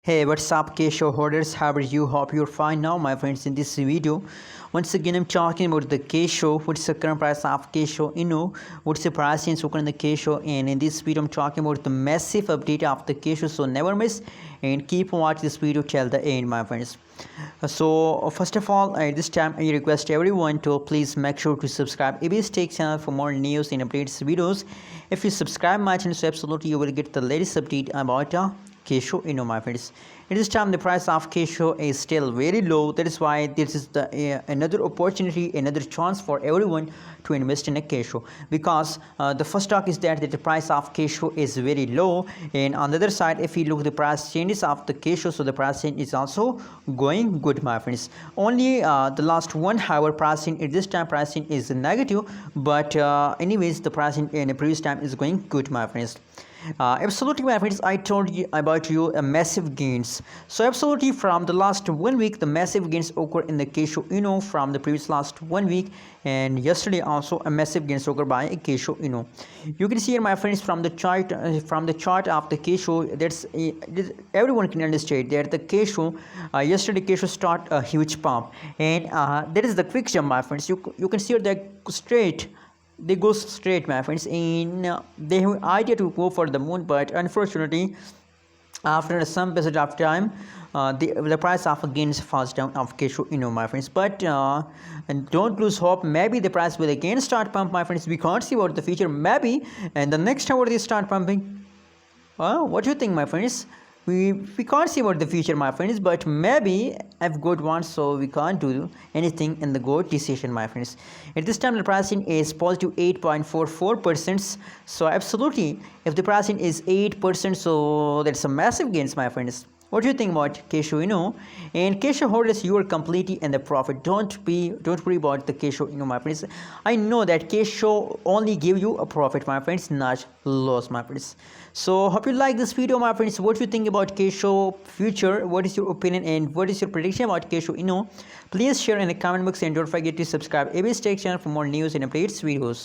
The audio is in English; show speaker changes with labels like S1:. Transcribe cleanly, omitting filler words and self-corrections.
S1: Hey, what's up, Kisho holders? How are you? Hope you're fine now, my friends. In this video, once again, I'm talking about the Kisho. What's the current price of Kisho? What's the price in Sukan the Kisho? And in this video, I'm talking about the massive update of the Kisho. So never miss and keep watching this video till the end, my friends. So first of all, at this time, I request everyone to please make sure to subscribe ABS Tech channel for more news and updates videos. If you subscribe my channel, so absolutely you will get the latest update about Kisho, my friends. At this time, the price of Kisho is still very low. That is why this is the another opportunity, another chance for everyone to invest in a Kisho, because the first talk is that the price of Kisho is very low, and on the other side, if you look the price changes of the Kisho, so the price change is also going good, my friends. Only the last 1 hour pricing at this time pricing is negative, but anyways the pricing in the previous time is going good, my friends. Absolutely, my friends, I told you about a massive gains. So absolutely, from the last 1 week, the massive gains occur in the Kisho, from the previous last 1 week, and yesterday also a massive gains occur by a Kisho, You can see here, my friends, from the chart of the Kisho, everyone can understand that the Kisho yesterday Kisho start a huge pump, and that is the quick jump, my friends. You can see that straight. They go straight, my friends, and they have idea to go for the moon, but unfortunately after some period of time the price of again falls down of Kisho, my friends. But and don't lose hope. Maybe the price will again start pump, my friends. We can't see about the future, maybe, and the next hour they start pumping. What do you think, my friends? We can't see about the future, my friends, but maybe I've got one, so we can't do anything in the gold decision, my friends. At this time the pricing is positive 8.44%. so absolutely, if the pricing is 8%, so that's a massive gains, my friends. What do you think about Kisho, And Kisho holders, you are completely in the profit. Don't worry about the Kisho, my friends. I know that Kisho only give you a profit, my friends, not loss, my friends. So hope you like this video, my friends. What do you think about Kisho future? What is your opinion and what is your prediction about Kisho, Please share in the comment box, and don't forget to subscribe ABS Tech channel for more news and updates videos.